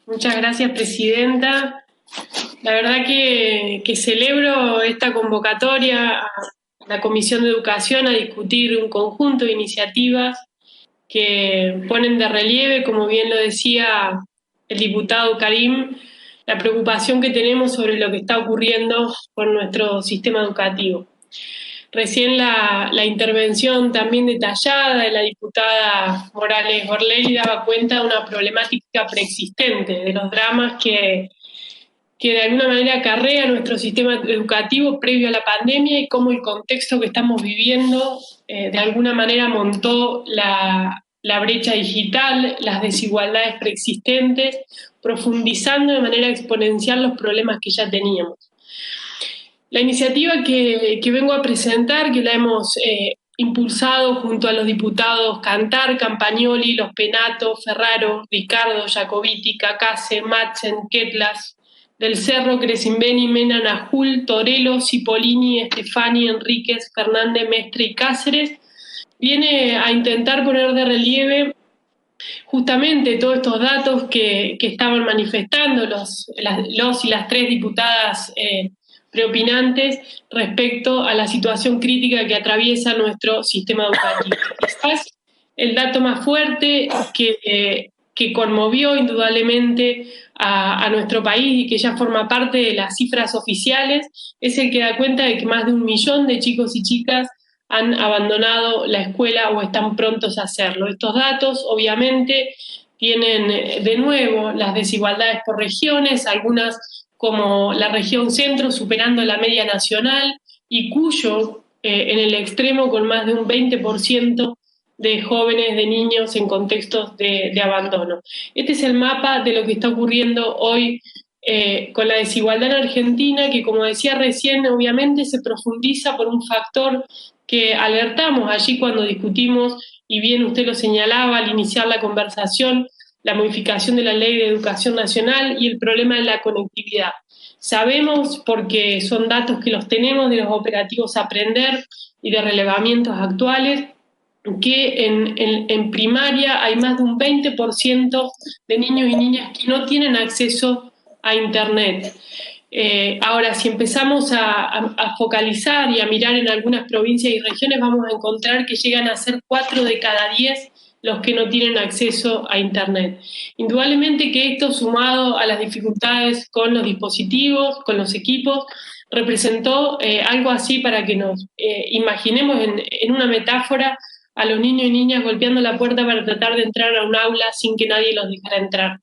Muchas gracias, presidenta. La verdad que celebro esta convocatoria a la Comisión de Educación a discutir un conjunto de iniciativas que ponen de relieve, como bien lo decía el diputado Karim, la preocupación que tenemos sobre lo que está ocurriendo con nuestro sistema educativo. Recién la intervención también detallada de la diputada Morales Borlelli daba cuenta de una problemática preexistente, de los dramas que de alguna manera acarrea nuestro sistema educativo previo a la pandemia y cómo el contexto que estamos viviendo de alguna manera montó la brecha digital, las desigualdades preexistentes, profundizando de manera exponencial los problemas que ya teníamos. La iniciativa que vengo a presentar, que la hemos impulsado junto a los diputados Cantar, Campagnoli, Los Penato, Ferraro, Ricardo, Jacobiti, Cacase, Matzen, Ketlas, Del Cerro, Crescimbeni, Mena, Najul, Torello, Cipollini, Estefani, Enríquez, Fernández, Mestre y Cáceres, viene a intentar poner de relieve justamente todos estos datos que estaban manifestando los y las tres diputadas preopinantes respecto a la situación crítica que atraviesa nuestro sistema educativo. Quizás el dato más fuerte que conmovió indudablemente a nuestro país y que ya forma parte de las cifras oficiales es el que da cuenta de que más de 1 millón de chicos y chicas han abandonado la escuela o están prontos a hacerlo. Estos datos, obviamente, tienen de nuevo las desigualdades por regiones, algunas como la región centro superando la media nacional y Cuyo en el extremo con más de un 20% de jóvenes, de niños en contextos de abandono. Este es el mapa de lo que está ocurriendo hoy con la desigualdad en Argentina, que como decía recién, obviamente se profundiza por un factor que alertamos allí cuando discutimos, y bien usted lo señalaba al iniciar la conversación, la modificación de la Ley de Educación Nacional y el problema de la conectividad. Sabemos, porque son datos que los tenemos de los operativos Aprender y de relevamientos actuales, que en primaria hay más de un 20% de niños y niñas que no tienen acceso a Internet. Ahora, si empezamos a focalizar y a mirar en algunas provincias y regiones, vamos a encontrar que llegan a ser 4 de cada 10 los que no tienen acceso a Internet. Indudablemente que esto, sumado a las dificultades con los dispositivos, con los equipos, representó algo así para que nos imaginemos en una metáfora a los niños y niñas golpeando la puerta para tratar de entrar a un aula sin que nadie los dejara entrar.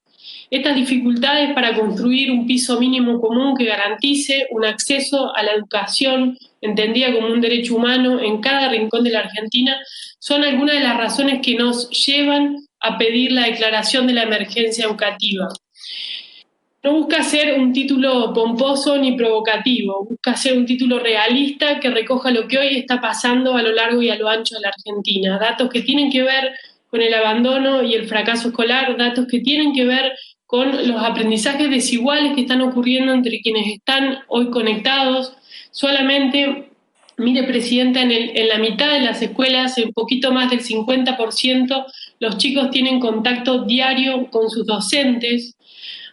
Estas dificultades para construir un piso mínimo común que garantice un acceso a la educación entendida como un derecho humano en cada rincón de la Argentina son algunas de las razones que nos llevan a pedir la declaración de la emergencia educativa. No busca ser un título pomposo ni provocativo, busca ser un título realista que recoja lo que hoy está pasando a lo largo y a lo ancho de la Argentina. Datos que tienen que ver con el abandono y el fracaso escolar, datos que tienen que ver con los aprendizajes desiguales que están ocurriendo entre quienes están hoy conectados. Solamente, mire, Presidenta, en la mitad de las escuelas, un poquito más del 50%, los chicos tienen contacto diario con sus docentes.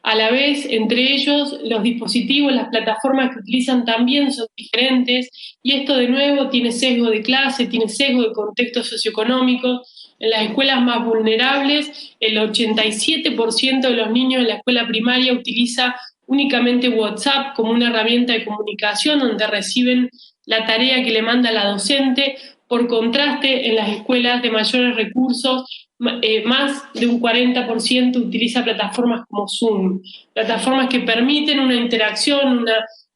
A la vez, entre ellos, los dispositivos, las plataformas que utilizan también son diferentes y esto de nuevo tiene sesgo de clase, tiene sesgo de contexto socioeconómico. En las escuelas más vulnerables, el 87% de los niños en la escuela primaria utiliza únicamente WhatsApp como una herramienta de comunicación donde reciben la tarea que le manda la docente. Por contraste, en las escuelas de mayores recursos, más de un 40% utiliza plataformas como Zoom, plataformas que permiten una interacción,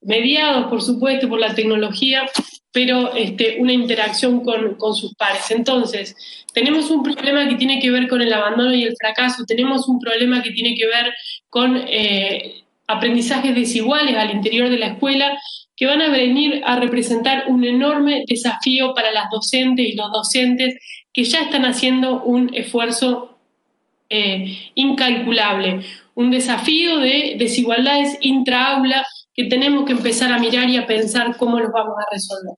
mediados, por supuesto, por la tecnología, pero una interacción con sus pares. Entonces, tenemos un problema que tiene que ver con el abandono y el fracaso, tenemos un problema que tiene que ver con aprendizajes desiguales al interior de la escuela, que van a venir a representar un enorme desafío para las docentes y los docentes que ya están haciendo un esfuerzo incalculable, un desafío de desigualdades intraaula que tenemos que empezar a mirar y a pensar cómo los vamos a resolver.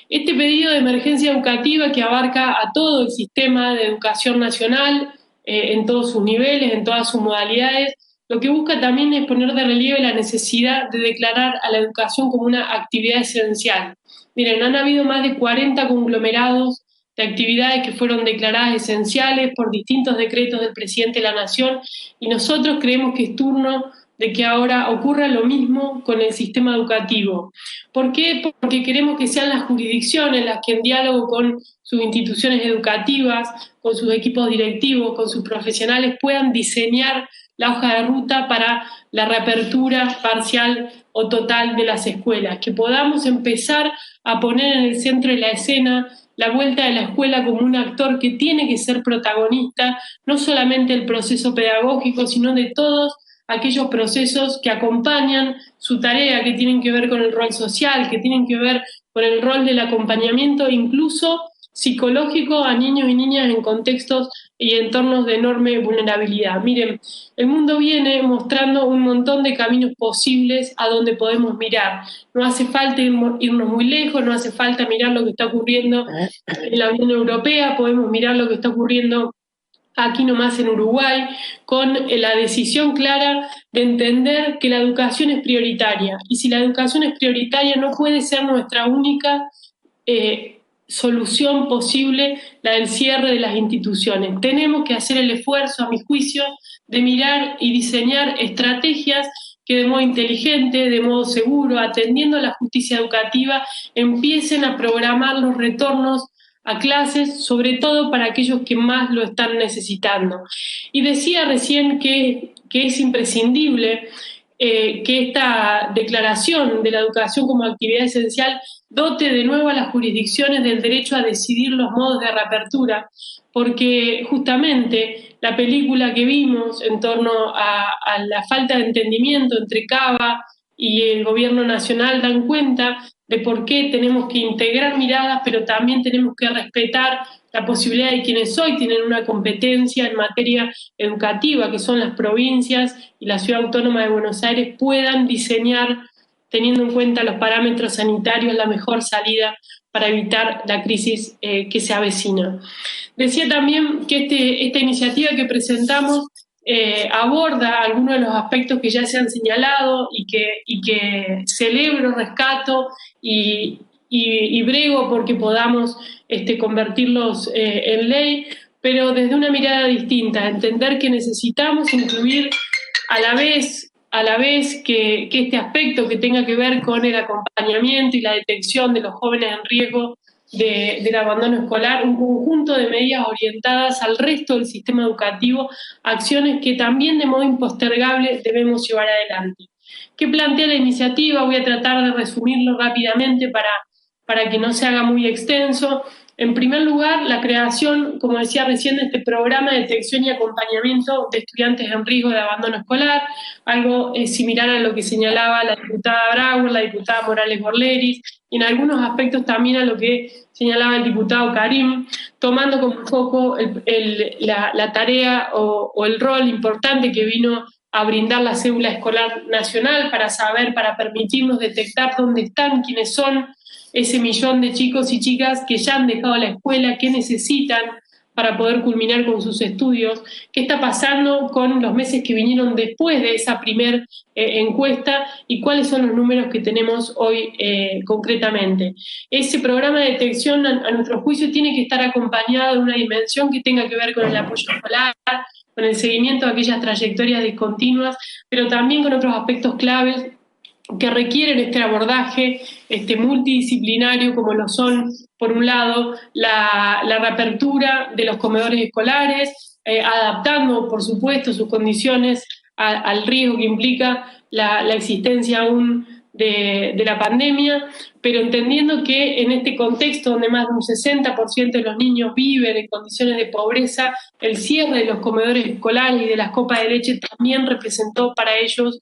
Este pedido de emergencia educativa que abarca a todo el sistema de educación nacional, en todos sus niveles, en todas sus modalidades, lo que busca también es poner de relieve la necesidad de declarar a la educación como una actividad esencial. Miren, han habido más de 40 conglomerados de actividades que fueron declaradas esenciales por distintos decretos del presidente de la Nación, y nosotros creemos que es turno de que ahora ocurra lo mismo con el sistema educativo. ¿Por qué? Porque queremos que sean las jurisdicciones las que, en diálogo con sus instituciones educativas, con sus equipos directivos, con sus profesionales, puedan diseñar la hoja de ruta para la reapertura parcial o total de las escuelas, que podamos empezar a poner en el centro de la escena la vuelta de la escuela como un actor que tiene que ser protagonista, no solamente del proceso pedagógico, sino de todos aquellos procesos que acompañan su tarea, que tienen que ver con el rol social, que tienen que ver con el rol del acompañamiento, incluso psicológico, a niños y niñas en contextos y entornos de enorme vulnerabilidad. Miren, el mundo viene mostrando un montón de caminos posibles a donde podemos mirar. No hace falta irnos muy lejos, no hace falta mirar lo que está ocurriendo en la Unión Europea, podemos mirar lo que está ocurriendo aquí nomás en Uruguay, con la decisión clara de entender que la educación es prioritaria. Y si la educación es prioritaria, no puede ser nuestra única solución posible la del cierre de las instituciones. Tenemos que hacer el esfuerzo, a mi juicio, de mirar y diseñar estrategias que de modo inteligente, de modo seguro, atendiendo a la justicia educativa, empiecen a programar los retornos a clases, sobre todo para aquellos que más lo están necesitando. Y decía recién que es imprescindible que esta declaración de la educación como actividad esencial dote de nuevo a las jurisdicciones del derecho a decidir los modos de reapertura, porque justamente la película que vimos en torno a la falta de entendimiento entre Cava y el gobierno nacional dan cuenta de por qué tenemos que integrar miradas, pero también tenemos que respetar la posibilidad de quienes hoy tienen una competencia en materia educativa, que son las provincias y la Ciudad Autónoma de Buenos Aires, puedan diseñar, teniendo en cuenta los parámetros sanitarios, la mejor salida para evitar la crisis que se avecina. Decía también que esta iniciativa que presentamos aborda algunos de los aspectos que ya se han señalado y que celebro, rescato y brego porque podamos convertirlos en ley, pero desde una mirada distinta, entender que necesitamos incluir a la vez que este aspecto que tenga que ver con el acompañamiento y la detección de los jóvenes en riesgo del abandono escolar, un conjunto de medidas orientadas al resto del sistema educativo, acciones que también de modo impostergable debemos llevar adelante. ¿Qué plantea la iniciativa? Voy a tratar de resumirlo rápidamente para que no se haga muy extenso. En primer lugar, la creación, como decía recién, de este programa de detección y acompañamiento de estudiantes en riesgo de abandono escolar, algo similar a lo que señalaba la diputada Brauer, la diputada Morales Borleris, y en algunos aspectos también a lo que señalaba el diputado Karim, tomando como foco la tarea o el rol importante que vino a brindar la cédula escolar nacional para permitirnos detectar dónde están, quiénes son ese millón de chicos y chicas que ya han dejado la escuela, qué necesitan para poder culminar con sus estudios, qué está pasando con los meses que vinieron después de esa primer encuesta y cuáles son los números que tenemos hoy concretamente. Ese programa de detección, a nuestro juicio, tiene que estar acompañado de una dimensión que tenga que ver con el apoyo escolar, con el seguimiento de aquellas trayectorias discontinuas, pero también con otros aspectos claves que requieren este abordaje multidisciplinario, como lo son, por un lado, la reapertura de los comedores escolares, adaptando, por supuesto, sus condiciones al riesgo que implica la existencia aún de la pandemia, pero entendiendo que en este contexto donde más de un 60% de los niños viven en condiciones de pobreza, el cierre de los comedores escolares y de las copas de leche también representó para ellos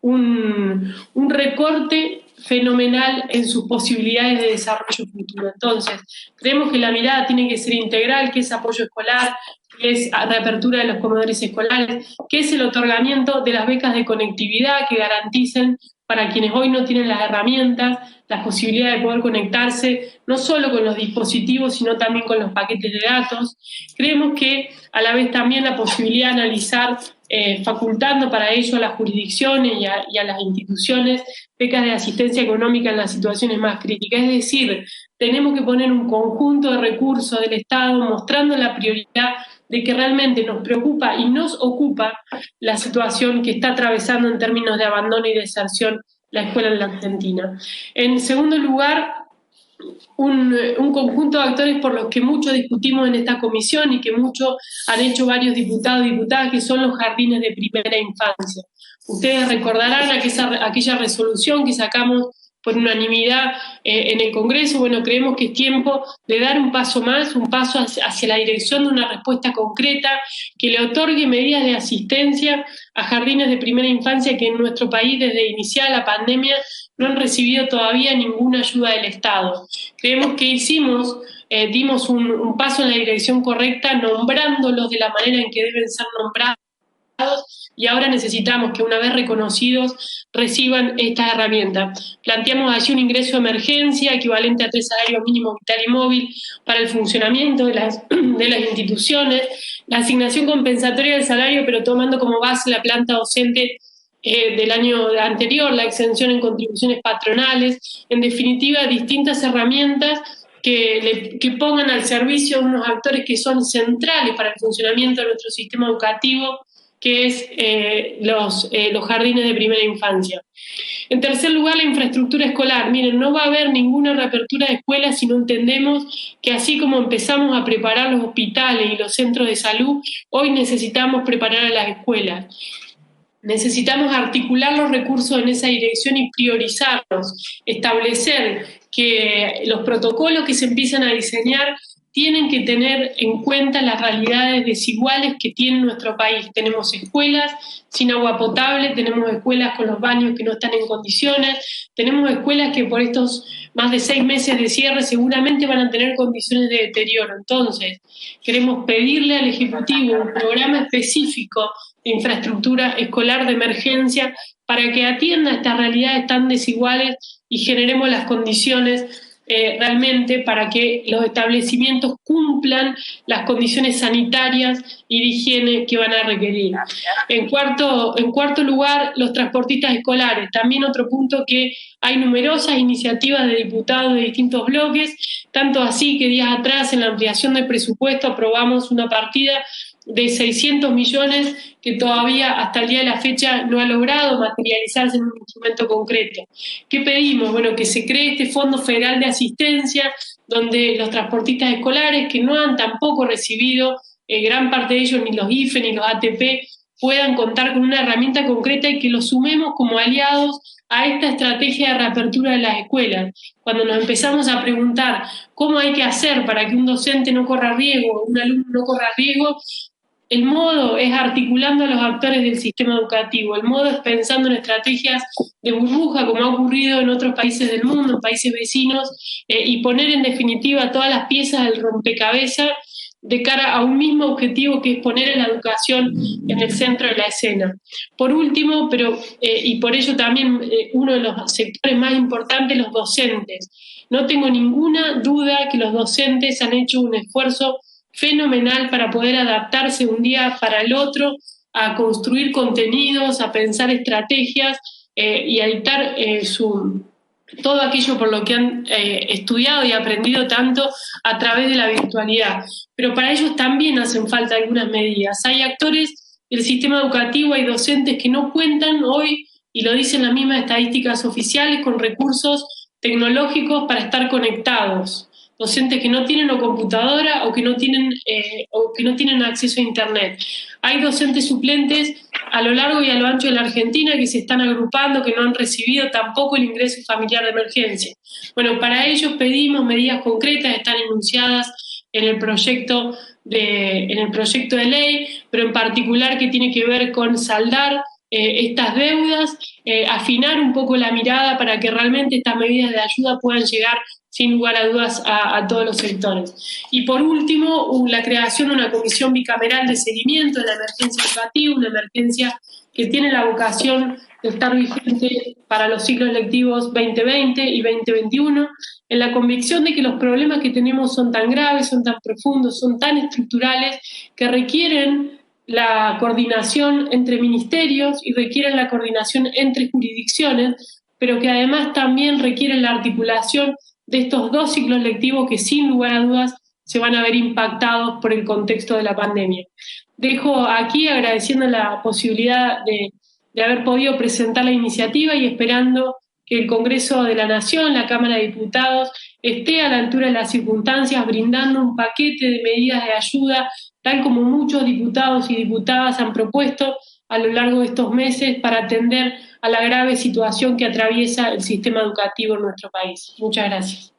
un recorte fenomenal en sus posibilidades de desarrollo futuro. Entonces, creemos que la mirada tiene que ser integral, que es apoyo escolar, que es reapertura de los comedores escolares, que es el otorgamiento de las becas de conectividad que garanticen para quienes hoy no tienen las herramientas, la posibilidad de poder conectarse no solo con los dispositivos, sino también con los paquetes de datos. Creemos que a la vez también la posibilidad de analizar facultando para ello a las jurisdicciones y a las instituciones becas de asistencia económica en las situaciones más críticas. Es decir, tenemos que poner un conjunto de recursos del Estado mostrando la prioridad de que realmente nos preocupa y nos ocupa la situación que está atravesando en términos de abandono y deserción la escuela en la Argentina. En segundo lugar, un conjunto de actores por los que mucho discutimos en esta comisión y que mucho han hecho varios diputados y diputadas, que son los jardines de primera infancia. Ustedes recordarán aquella resolución que sacamos por unanimidad en el Congreso. Bueno, creemos que es tiempo de dar un paso más, un paso hacia la dirección de una respuesta concreta que le otorgue medidas de asistencia a jardines de primera infancia que en nuestro país, desde iniciada la pandemia, no han recibido todavía ninguna ayuda del Estado. Creemos que dimos un paso en la dirección correcta, nombrándolos de la manera en que deben ser nombrados, y ahora necesitamos que, una vez reconocidos, reciban estas herramientas. Planteamos allí un ingreso de emergencia equivalente a 3 salarios mínimos vital y móvil para el funcionamiento de las instituciones, la asignación compensatoria del salario, pero tomando como base la planta docente del año anterior, la exención en contribuciones patronales, en definitiva, distintas herramientas que pongan al servicio de unos actores que son centrales para el funcionamiento de nuestro sistema educativo, que es los jardines de primera infancia. En tercer lugar, la infraestructura escolar. Miren, no va a haber ninguna reapertura de escuelas si no entendemos que, así como empezamos a preparar los hospitales y los centros de salud, hoy necesitamos preparar a las escuelas. Necesitamos articular los recursos en esa dirección y priorizarlos, establecer que los protocolos que se empiezan a diseñar tienen que tener en cuenta las realidades desiguales que tiene nuestro país. Tenemos escuelas sin agua potable, tenemos escuelas con los baños que no están en condiciones, tenemos escuelas que por estos más de 6 meses de cierre seguramente van a tener condiciones de deterioro. Entonces, queremos pedirle al Ejecutivo un programa específico de infraestructura escolar de emergencia para que atienda estas realidades tan desiguales y generemos las condiciones realmente para que los establecimientos cumplan las condiciones sanitarias y de higiene que van a requerir. En cuarto lugar, los transportistas escolares. También otro punto, que hay numerosas iniciativas de diputados de distintos bloques, tanto así que días atrás en la ampliación del presupuesto aprobamos una partida de 600 millones que todavía hasta el día de la fecha no ha logrado materializarse en un instrumento concreto. ¿Qué pedimos? Bueno, que se cree este Fondo Federal de Asistencia, donde los transportistas escolares que no han tampoco recibido, gran parte de ellos, ni los IFE ni los ATP, puedan contar con una herramienta concreta y que los sumemos como aliados a esta estrategia de reapertura de las escuelas. Cuando nos empezamos a preguntar cómo hay que hacer para que un docente no corra riesgo, un alumno no corra riesgo, el modo es articulando a los actores del sistema educativo, el modo es pensando en estrategias de burbuja, como ha ocurrido en otros países del mundo, en países vecinos, y poner en definitiva todas las piezas del rompecabezas de cara a un mismo objetivo, que es poner a la educación en el centro de la escena. Por último, y por ello también uno de los sectores más importantes, los docentes. No tengo ninguna duda que los docentes han hecho un esfuerzo fenomenal para poder adaptarse un día para el otro, a construir contenidos, a pensar estrategias y a dictar todo aquello por lo que han estudiado y aprendido tanto a través de la virtualidad. Pero para ellos también hacen falta algunas medidas. Hay actores del sistema educativo, hay docentes que no cuentan hoy, y lo dicen las mismas estadísticas oficiales, con recursos tecnológicos para estar conectados. Docentes que no tienen o computadora o que no tienen acceso a internet. Hay docentes suplentes a lo largo y a lo ancho de la Argentina que se están agrupando, que no han recibido tampoco el ingreso familiar de emergencia. Bueno, para ellos pedimos medidas concretas, están enunciadas en el proyecto de ley, pero en particular que tiene que ver con saldar estas deudas, afinar un poco la mirada para que realmente estas medidas de ayuda puedan llegar sin lugar a dudas a todos los sectores. Y por último, la creación de una comisión bicameral de seguimiento de la emergencia educativa, una emergencia que tiene la vocación de estar vigente para los ciclos lectivos 2020 y 2021, en la convicción de que los problemas que tenemos son tan graves, son tan profundos, son tan estructurales, que requieren la coordinación entre ministerios y requieren la coordinación entre jurisdicciones, pero que además también requieren la articulación de estos dos ciclos lectivos que sin lugar a dudas se van a ver impactados por el contexto de la pandemia. Dejo aquí agradeciendo la posibilidad de haber podido presentar la iniciativa y esperando que el Congreso de la Nación, la Cámara de Diputados, esté a la altura de las circunstancias, brindando un paquete de medidas de ayuda, tal como muchos diputados y diputadas han propuesto a lo largo de estos meses para atender a la grave situación que atraviesa el sistema educativo en nuestro país. Muchas gracias.